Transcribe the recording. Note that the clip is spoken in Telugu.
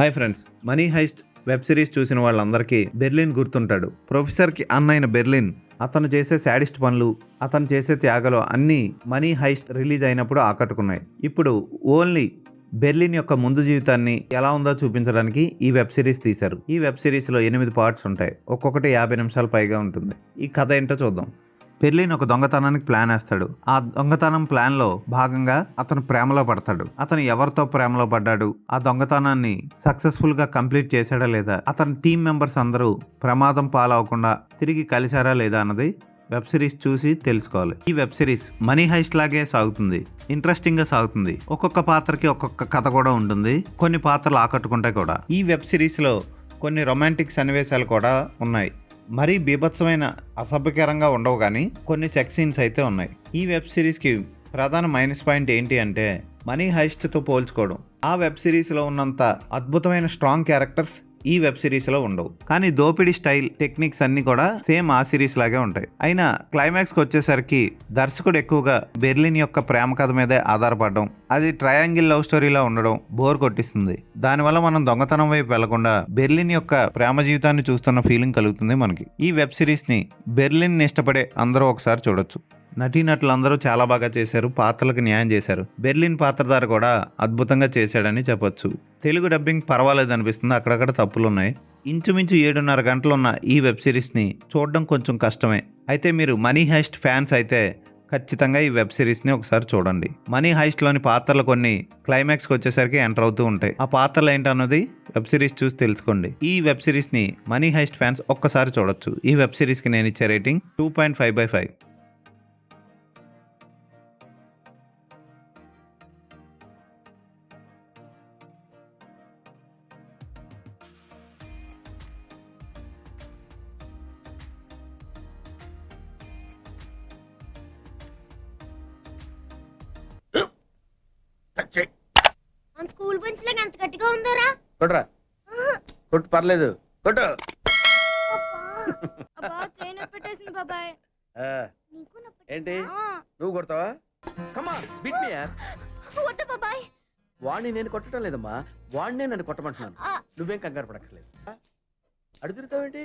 Hi friends, money heist web series చూసిన వాళ్ళందరికీ బెర్లిన్ గుర్తుంటాడు. ప్రొఫెసర్కి అన్న అయిన బెర్లిన్ అతను చేసే శాడిస్ట్ పనులు, అతను చేసే త్యాగలు అన్నీ మనీ హైస్ట్ రిలీజ్ అయినప్పుడు ఆకట్టుకున్నాయి. ఇప్పుడు ఓన్లీ బెర్లిన్ యొక్క ముందు జీవితాన్ని ఎలా ఉందో చూపించడానికి ఈ వెబ్ సిరీస్ తీశారు. ఈ వెబ్ సిరీస్లో 8 పార్ట్స్ ఉంటాయి. ఒక్కొక్కటి 50 నిమిషాలు పైగా ఉంటుంది. ఈ కథ ఏంటో చూద్దాం. బెర్లిన్ ఒక దొంగతనానికి ప్లాన్ వేస్తాడు. ఆ దొంగతనం ప్లాన్ లో భాగంగా అతను ప్రేమలో పడతాడు. అతను ఎవరితో ప్రేమలో పడ్డాడు, ఆ దొంగతనాన్ని సక్సెస్ఫుల్ గా కంప్లీట్ చేశాడా లేదా, అతని టీం మెంబర్స్ అందరూ ప్రమాదం పాలవకుండా తిరిగి కలిశారా లేదా అన్నది వెబ్ సిరీస్ చూసి తెలుసుకోవాలి. ఈ వెబ్ సిరీస్ మనీ హైస్ట్ లాగే సాగుతుంది, ఇంట్రెస్టింగ్ గా సాగుతుంది. ఒక్కొక్క పాత్రకి ఒక్కొక్క కథ కూడా ఉంటుంది. కొన్ని పాత్రలు ఆకట్టుకుంటాయి కూడా. ఈ వెబ్ సిరీస్ లో కొన్ని రొమాంటిక్ సన్నివేశాలు కూడా ఉన్నాయి. మరీ బీభత్సమైన అసభ్యకరంగా ఉండవు, కానీ కొన్ని సెక్స్ సీన్స్ అయితే ఉన్నాయి. ఈ వెబ్ సిరీస్కి ప్రధాన మైనస్ పాయింట్ ఏంటి అంటే మనీ హైస్ట్తో పోల్చుకోవడం. ఆ వెబ్ సిరీస్లో ఉన్నంత అద్భుతమైన స్ట్రాంగ్ క్యారెక్టర్స్ ఈ వెబ్ సిరీస్లో ఉండవు. కానీ దోపిడీ స్టైల్, టెక్నిక్స్ అన్ని కూడా సేమ్ ఆ సిరీస్ లాగే ఉంటాయి. అయినా క్లైమాక్స్కి వచ్చేసరికి దర్శకుడు ఎక్కువగా బెర్లిన్ యొక్క ప్రేమ కథ మీదే ఆధారపడడం, అది ట్రయాంగిల్ లవ్ స్టోరీలా ఉండడం బోర్ కొట్టిస్తుంది. దానివల్ల మనం దొంగతనం వైపు వెళ్లకుండా బెర్లిన్ యొక్క ప్రేమ జీవితాన్ని చూస్తున్న ఫీలింగ్ కలుగుతుంది మనకి. ఈ వెబ్ సిరీస్ని బెర్లిన్ ఇష్టపడే అందరూ ఒకసారి చూడొచ్చు. నటీనటులందరూ చాలా బాగా చేశారు, పాత్రలకు న్యాయం చేశారు. బెర్లిన్ పాత్రధారి కూడా అద్భుతంగా చేశాడని చెప్పొచ్చు. తెలుగు డబ్బింగ్ పర్వాలేదు అనిపిస్తుంది, అక్కడక్కడ తప్పులున్నాయి. ఇంచుమించు 7.5 గంటలున్న ఈ వెబ్ సిరీస్ని చూడడం కొంచెం కష్టమే. అయితే మీరు మనీ హైస్ట్ ఫ్యాన్స్ అయితే ఖచ్చితంగా ఈ వెబ్ సిరీస్ని ఒకసారి చూడండి. మనీ హైస్ట్లోని పాత్రలు కొన్ని క్లైమాక్స్కి వచ్చేసరికి ఎంటర్ అవుతూ ఉంటాయి. ఆ పాత్రలు ఏంటన్నది వెబ్ సిరీస్ చూసి తెలుసుకోండి. ఈ వెబ్ సిరీస్ని మనీ హైస్ట్ ఫ్యాన్స్ ఒక్కసారి చూడొచ్చు. ఈ వెబ్ సిరీస్కి నేను ఇచ్చే రేటింగ్ 2.5/5. మన స్కూల్ బెంచ్ లాగా ఎంత గట్టిగా ఉందోరా. కొట్రా, కొట్టు, పర్లేదు, కొట్టు. అబ్బా చేయి నొప్పి పెట్టేసింది బాబాయ్. ఆ, నీకు నొప్పి ఏంటి పెట్టిందా? నువ్వు కొడతావా? కమా బీట్ మీ యార్. వద్దు బాబాయ్. వాడిని నేను కొట్టడం లేదమ్మా, వాడినే నన్ను కొట్టమంటున్నాను. ఆ, నువ్వేం కంగారు పడక్కర్లేదు. అడుగుతావేంటి?